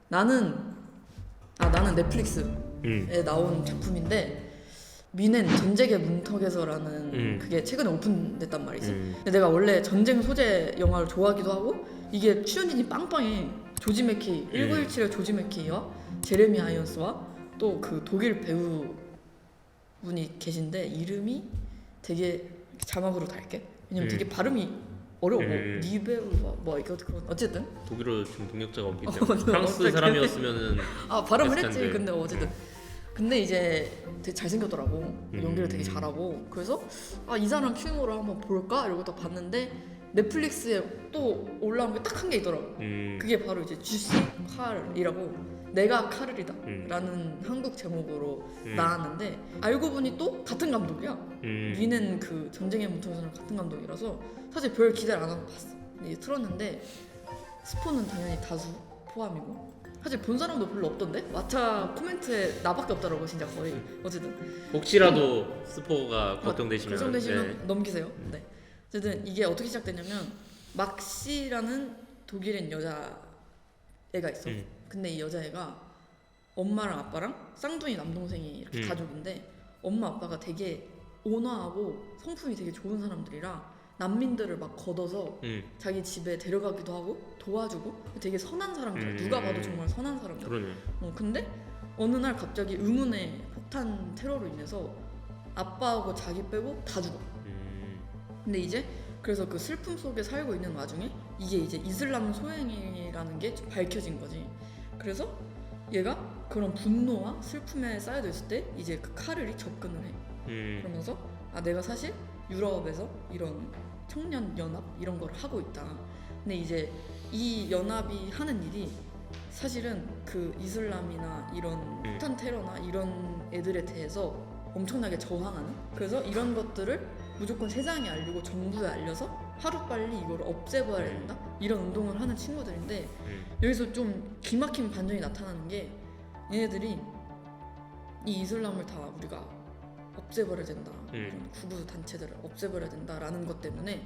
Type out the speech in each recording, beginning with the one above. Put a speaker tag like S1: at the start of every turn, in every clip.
S1: 나는 넷플릭스에 나온 작품인데 미넨 전쟁의 문턱에서라는 그게 최근에 오픈됐단 말이지. 근데 내가 원래 전쟁 소재 영화를 좋아하기도 하고 이게 출연진이 빵빵해. 조지 맥케이 1917의 조지 맥케이와 제레미 아이언스와 또 그 독일 배우분이 계신데 이름이 되게 자막으로 달게. 왜냐면 되게 발음이 어려워. 니베우와 뭐 이거 그런 어쨌든
S2: 독일어 지금 동력자가 없기 때문에 프랑스 사람이었으면은
S1: 발음을
S2: 비슷한데.
S1: 했지. 근데 어쨌든 근데 이제 되게 잘생겼더라고. 연기를 되게 잘하고. 그래서 이 사람 큐모를 한번 볼까 이러고 딱 봤는데 넷플릭스에 또 올라온 게 딱 한 게 있더라고. 그게 바로 이제 주시 칼이라고 내가 카를이다 라는 한국 제목으로 나왔는데 알고 보니 또 같은 감독이야. 미넨 그 전쟁의 문턱에서는 같은 감독이라서 사실 별 기대를 안 하고 봤어. 근데 이제 틀었는데 스포는 당연히 다수 포함이고 사실 본 사람도 별로 없던데? 마차 코멘트에 나밖에 없더라고 진짜 거의. 어쨌든
S2: 혹시라도 스포가 걱정되시면
S1: 걱정되시면 넘기세요. 네. 어쨌든 이게 어떻게 시작되냐면 막시라는 독일인 여자애가 있어. 근데 이 여자애가 엄마랑 아빠랑 쌍둥이 남동생이 이렇게 가족인데 엄마 아빠가 되게 온화하고 성품이 되게 좋은 사람들이라 난민들을 막 걷어서 자기 집에 데려가기도 하고 도와주고 되게 선한 사람들. 누가 봐도 정말 선한 사람들.
S2: 그러네.
S1: 근데 어느 날 갑자기 의문의 폭탄 테러로 인해서 아빠하고 자기 빼고 다 죽어. 근데 이제 그래서 그 슬픔 속에 살고 있는 와중에 이게 이제 이슬람 소행이라는 게 밝혀진 거지. 그래서 얘가 그런 분노와 슬픔에 쌓여져 있을 때 이제 그 카를이 접근을 해. 그러면서 내가 사실 유럽에서 이런 청년 연합 이런 걸 하고 있다. 근데 이제 이 연합이 하는 일이 사실은 그 이슬람이나 이런 폭탄 테러나 이런 애들에 대해서 엄청나게 저항하는. 그래서 이런 것들을 무조건 세상에 알리고 정부에 알려서 하루빨리 이걸 없애버려야 된다 이런 운동을 하는 친구들인데 여기서 좀 기막힌 반전이 나타나는 게 얘네들이 이 이슬람을 다 우리가 없애버려야 된다 이런 구구 단체들을 없애버려야 된다라는 것 때문에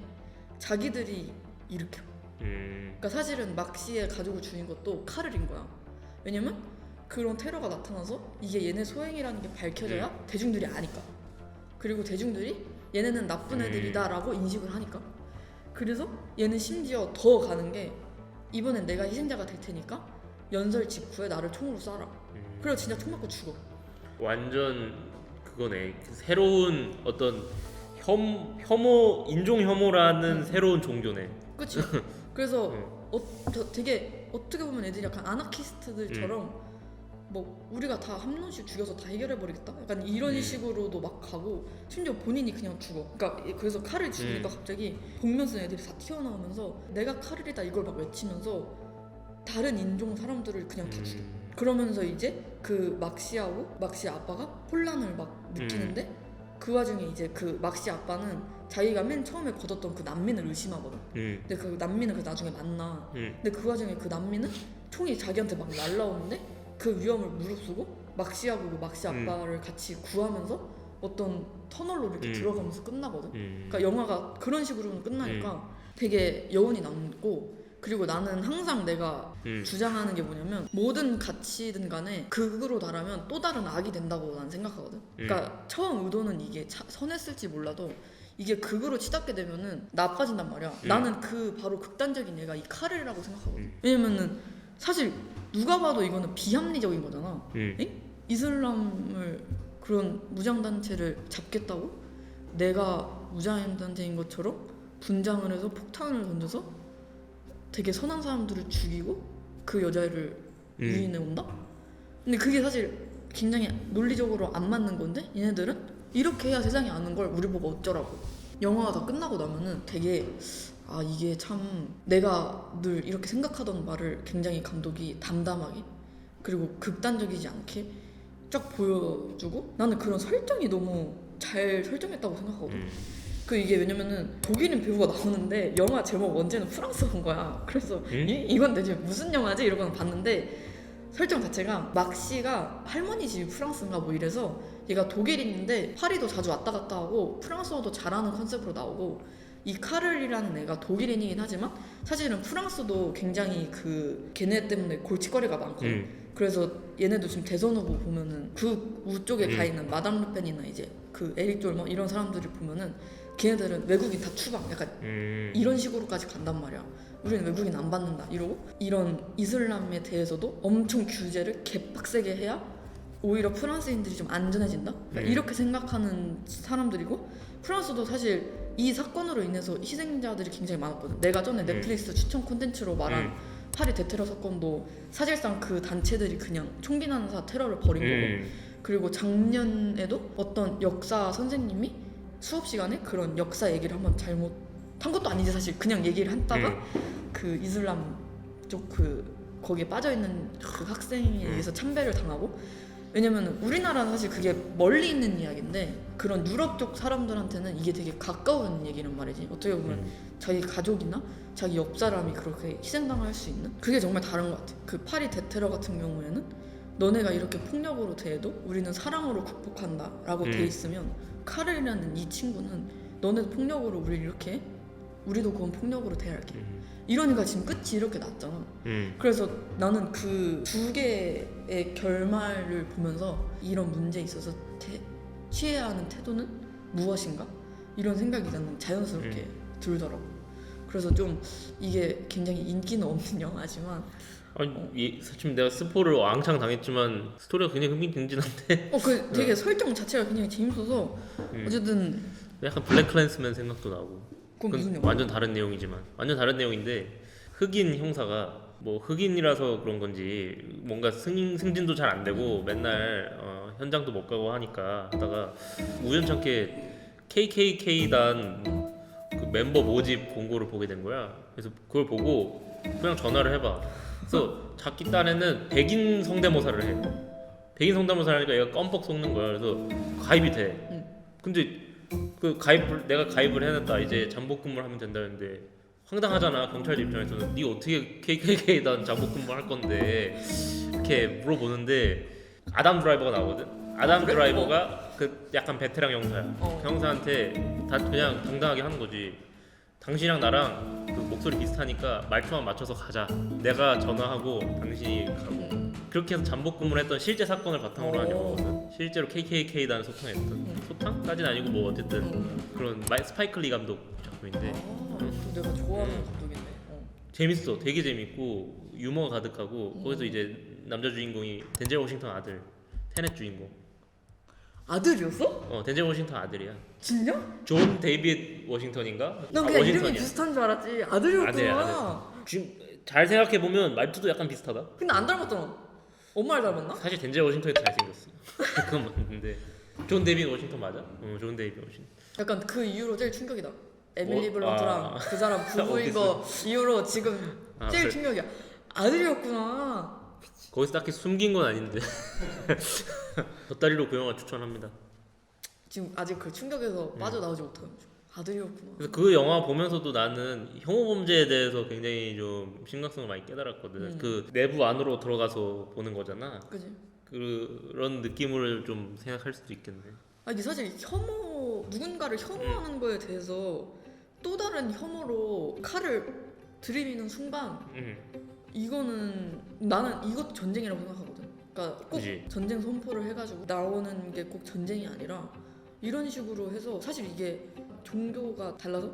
S1: 자기들이 일으켜. 그러니까 사실은 막시의 가족을 죽인 것도 카를인 거야. 왜냐면 그런 테러가 나타나서 이게 얘네 소행이라는 게 밝혀져야 대중들이 아니까. 그리고 대중들이 얘네는 나쁜 애들이다 라고 인식을 하니까. 그래서 얘는 심지어 더 가는 게 이번엔 내가 희생자가 될 테니까 연설 직후에 나를 총으로 쏴라. 그래서 진짜 총 맞고 죽어.
S2: 완전 그거네. 새로운 어떤 혐오, 인종 혐오라는 새로운 종교네.
S1: 그치? 그래서 되게 어떻게 보면 애들이 약간 아나키스트들처럼 뭐 우리가 다 한 놈씩 죽여서 다 해결해버리겠다? 약간 이런 식으로도 막 가고 심지어 본인이 그냥 죽어. 그러니까 그래서 칼을 죽이니까 갑자기 복면 쓴 애들이 다 튀어나오면서 내가 칼을이다 이걸 막 외치면서 다른 인종 사람들을 그냥 다 죽여. 그러면서 이제 그 막시하고 막시 아빠가 혼란을 막 느끼는데 그 와중에 이제 그 막시 아빠는 자기가 맨 처음에 걷었던 그 난민을 의심하거든. 근데 그 난민은 그 나중에 만나. 근데 그 와중에 그 난민은 총이 자기한테 막 날라오는데 그 위험을 무릅쓰고 막시하고 그 막시 아빠를 같이 구하면서 어떤 터널로 이렇게 들어가면서 끝나거든. 그러니까 영화가 그런 식으로는 끝나니까 되게 여운이 남고. 그리고 나는 항상 내가 주장하는 게 뭐냐면 모든 가치든 간에 극으로 달하면 또 다른 악이 된다고 난 생각하거든. 그러니까 처음 의도는 이게 선했을지 몰라도 이게 극으로 치닫게 되면은 나빠진단 말이야. 나는 그 바로 극단적인 얘가 이 카를이라고 생각하거든. 왜냐면은 사실 누가 봐도 이거는 비합리적인 거잖아. 이슬람을 그런 무장단체를 잡겠다고 내가 무장단체인 것처럼 분장을 해서 폭탄을 던져서 되게 선한 사람들을 죽이고 그 여자애를 유인해 온다? 근데 그게 사실 굉장히 논리적으로 안 맞는 건데 얘네들은 이렇게 해야 세상이 아는 걸 우리 보고 어쩌라고. 영화가 다 끝나고 나면은 되게 이게 참 내가 늘 이렇게 생각하던 말을 굉장히 감독이 담담하게 그리고 극단적이지 않게 쫙 보여주고 나는 그런 설정이 너무 잘 설정했다고 생각하거든. 이게 왜냐면은 독일인 배우가 나오는데 영화 제목 원제는 프랑스어인 거야. 그래서 이건 대체 무슨 영화지? 이러고 봤는데 설정 자체가 막시가 할머니 집이 프랑스인가 뭐 이래서 얘가 독일인인데 파리도 자주 왔다 갔다 하고 프랑스어도 잘하는 컨셉으로 나오고 이 카를이라는 애가 독일인이긴 하지만 사실은 프랑스도 굉장히 그 걔네 때문에 골칫거리가 많거든. 그래서 얘네도 지금 대선 후보 보면은 극우 쪽에 가 있는 마담 르펜이나 이제 그 에릭 졸머 이런 사람들을 보면은 걔네들은 외국인 다 추방 약간 이런 식으로까지 간단 말이야. 우리는 외국인 안 받는다 이러고 이런 이슬람에 대해서도 엄청 규제를 개빡세게 해야 오히려 프랑스인들이 좀 안전해진다? 그러니까 이렇게 생각하는 사람들이고 프랑스도 사실 이 사건으로 인해서 희생자들이 굉장히 많았거든. 내가 전에 넷플릭스 추천 콘텐츠로 말한 파리 대테러 사건도 사실상 그 단체들이 그냥 총기 난사 테러를 벌인 거고 그리고 작년에도 어떤 역사 선생님이 수업 시간에 그런 역사 얘기를 한번 잘못한 것도 아니지 사실 그냥 얘기를 했다가 그 이슬람 쪽 그 거기에 빠져있는 그 학생에 의해서 참배를 당하고 왜냐면 우리나라는 사실 그게 멀리 있는 이야기인데 그런 유럽 쪽 사람들한테는 이게 되게 가까운 얘기란 말이지. 어떻게 보면 자기 가족이나 자기 옆 사람이 그렇게 희생당할 수 있는 그게 정말 다른 것 같아. 그 파리 대테러 같은 경우에는 너네가 이렇게 폭력으로 대해도 우리는 사랑으로 극복한다 라고 돼 있으면 카를이라는 이 친구는 너네도 폭력으로 우리를 이렇게 해? 우리도 그건 폭력으로 대할게 이러니까 지금 끝이 이렇게 났잖아. 그래서 나는 그 두 개의 결말을 보면서 이런 문제에 있어서 취해야 하는 태도는 무엇인가? 이런 생각이 나는 자연스럽게 들더라고. 그래서 좀 이게 굉장히 인기는 없는 영화지만
S2: 아니 사실 내가 스포를 왕창 당했지만 스토리가 굉장히 흥미진진한데
S1: 그 되게 설정 자체가 굉장히 재밌어서 어쨌든
S2: 약간 블랙 클랜스맨 생각도 나고
S1: 그건 무슨 영화?
S2: 완전 다른 내용이지만 완전 다른 내용인데 흑인 형사가 뭐 흑인이라서 그런 건지 뭔가 승진도 잘 안 되고 맨날 현장도 못 가고 하다가 우연찮게 KKK단 그 멤버 모집 공고를 보게 된 거야. 그래서 그걸 보고 그냥 전화를 해봐. 그래서 자기 딴에는 백인 성대모사를 해. 백인 성대모사를 하니까 얘가 껌뻑 속는 거야. 그래서 가입이 돼. 근데 그 내가 가입을 해놨다. 이제 잠복근무를 하면 된다는데 황당하잖아. 경찰 입장에서는 네 어떻게 KKK단 잠복근무 할 건데 이렇게 물어보는데 아담 드라이버가 나오거든. 아담 드라이버가 그 약간 베테랑 형사야. 형사한테 다 그냥 당당하게 하는 거지. 당신이랑 나랑 그 목소리 비슷하니까 말투만 맞춰서 가자. 내가 전화하고 당신이 가고. 그렇게 해서 잠복근무를 했던 실제 사건을 바탕으로 한 영화거든. 실제로 KKK단 소탕했던 소탕까지는 아니고 뭐 어쨌든 그런 스파이크 리 감독 작품인데
S1: 내가 좋아하는 감독인데
S2: 재밌어. 되게 재밌고 유머가 가득하고 거기서 이제 남자 주인공이 덴젤 워싱턴 아들 테넷 주인공.
S1: 아들이었어?
S2: 덴젤 워싱턴 아들이야.
S1: 진짜?
S2: 존 데이빗 워싱턴인가?
S1: 난 그냥 이름이
S2: 워싱턴이야.
S1: 비슷한 줄 알았지. 아들이었구나.
S2: 아들. 지금 잘 생각해 보면 말투도 약간 비슷하다.
S1: 근데 안 닮았잖아. 엄마를 닮았나?
S2: 사실 덴젤 워싱턴이 더 잘생겼어. 그건 맞는데 존 데이빗 워싱턴 맞아? 존 데이빗 워싱턴.
S1: 약간 그 이후로 제일 충격이다. 에밀리
S2: 뭐?
S1: 블런트랑 그 사람 부부인 거 이후로 지금 제일
S2: 그래.
S1: 충격이야. 아들이었구나.
S2: 거기서 딱히 숨긴 건 아닌데. 덧다리로 그 영화 추천합니다.
S1: 지금 아직 그 충격에서 빠져나오지 못하는 중. 아들이었구나.
S2: 그래서 그 영화 보면서도 나는 혐오 범죄에 대해서 굉장히 좀 심각성을 많이 깨달았거든. 그 내부 안으로 들어가서 보는 거잖아.
S1: 그지?
S2: 그런 느낌을 좀 생각할 수도 있겠네.
S1: 아니 사실 누군가를 혐오하는 거에 대해서 또 다른 혐오로 칼을 들이미는 순간 이거는 나는 이것도 전쟁이라고 생각하거든. 그러니까 꼭
S2: 그치.
S1: 전쟁 선포를 해가지고 나오는 게 꼭 전쟁이 아니라 이런 식으로 해서 사실 이게 종교가 달라서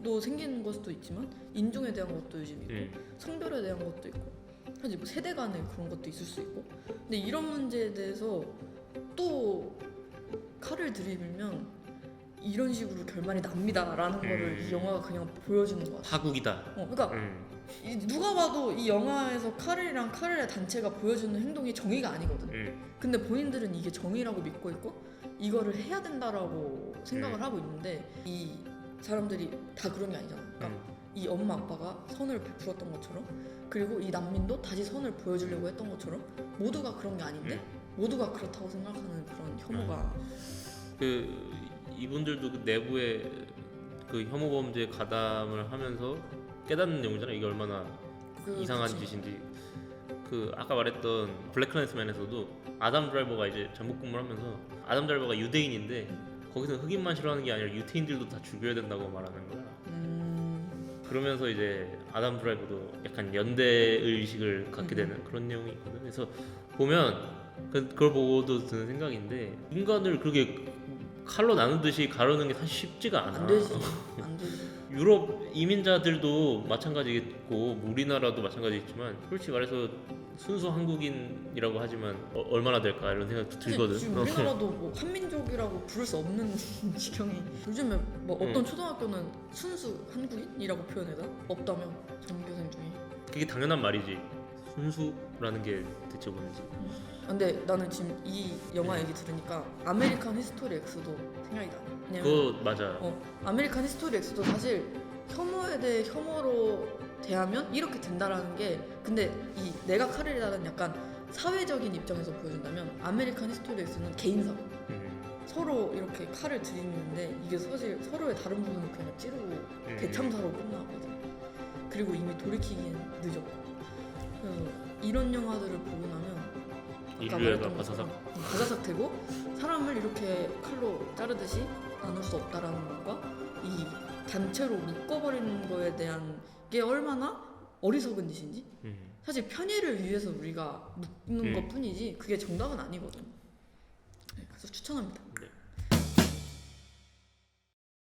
S1: 또 생기는 걸 수도 있지만 인종에 대한 것도 요즘 있고 성별에 대한 것도 있고 사실 뭐 세대 간의 그런 것도 있을 수 있고 근데 이런 문제에 대해서 또 칼을 들이밀면 이런 식으로 결말이 납니다라는 거를 이 영화가 그냥 보여주는 것 같아.
S2: 파국이다.
S1: 그러니까 누가 봐도 이 영화에서 카를이랑 카를의 단체가 보여주는 행동이 정의가 아니거든. 근데 본인들은 이게 정의라고 믿고 있고 이거를 해야 된다라고 생각을 하고 있는데 이 사람들이 다 그런 게 아니잖아. 그러니까 이 엄마 아빠가 선을 베풀었던 것처럼 그리고 이 난민도 다시 선을 보여주려고 했던 것처럼 모두가 그런 게 아닌데 모두가 그렇다고 생각하는 그런 혐오가
S2: 이분들도 그 내부에 그 혐오 범죄에 가담을 하면서 깨닫는 내용이잖아. 이게 얼마나 이상한
S1: 그치.
S2: 짓인지. 그 아까 말했던 블랙 클랜스맨에서도 아담 드라이버가 이제 잠복 근무를 하면서 아담 드라이버가 유대인인데 거기서 흑인만 싫어하는 게 아니라 유태인들도 다 죽여야 된다고 말하는 거야. 그러면서 이제 아담 드라이버도 약간 연대 의식을 갖게 되는 그런 내용이 있거든. 그래서 보면 그걸 보고도 드는 생각인데 인간을 그렇게 칼로 나누듯이 가르는 게 사실 쉽지가 않아.
S1: 안 되지. 안 되지.
S2: 유럽 이민자들도 마찬가지겠고 뭐 우리나라도 마찬가지겠지만 솔직히 말해서 순수 한국인이라고 하지만 얼마나 될까 이런 생각도 들거든.
S1: 지금 우리나라도 뭐 한민족이라고 부를 수 없는 지경이. 요즘에 뭐 어떤 초등학교는 순수 한국인이라고 표현해다? 없다며 전교생 중에.
S2: 그게 당연한 말이지. 순수라는 게 대체 뭔지.
S1: 근데 나는 지금 이 영화 얘기 들으니까 아메리칸 히스토리 X도 생각이 나. 왜냐면
S2: 그거 맞아.
S1: 아메리칸 히스토리 X도 사실 혐오에 대해 혐오로 대하면 이렇게 된다라는 게, 근데 이 내가 칼을이라는 약간 사회적인 입장에서 보여준다면 아메리칸 히스토리 X는 개인사고 서로 이렇게 칼을 들이미는데 이게 사실 서로의 다른 부분을 그냥 찌르고 대참사로 끝나거든. 그리고 이미 돌이키기엔 늦었고. 그래서 이런 영화들을 보고 나면 아까
S2: 인류애가
S1: 말했던
S2: 바사삭.
S1: 바사삭 되고 사람을 이렇게 칼로 자르듯이 나눌 수 없다라는 것과 이 단체로 묶어버리는 거에 대한 게 얼마나 어리석은 짓인지. 사실 편의를 위해서 우리가 묶는 것 뿐이지 그게 정답은 아니거든. 네, 그래서 추천합니다.
S2: 네.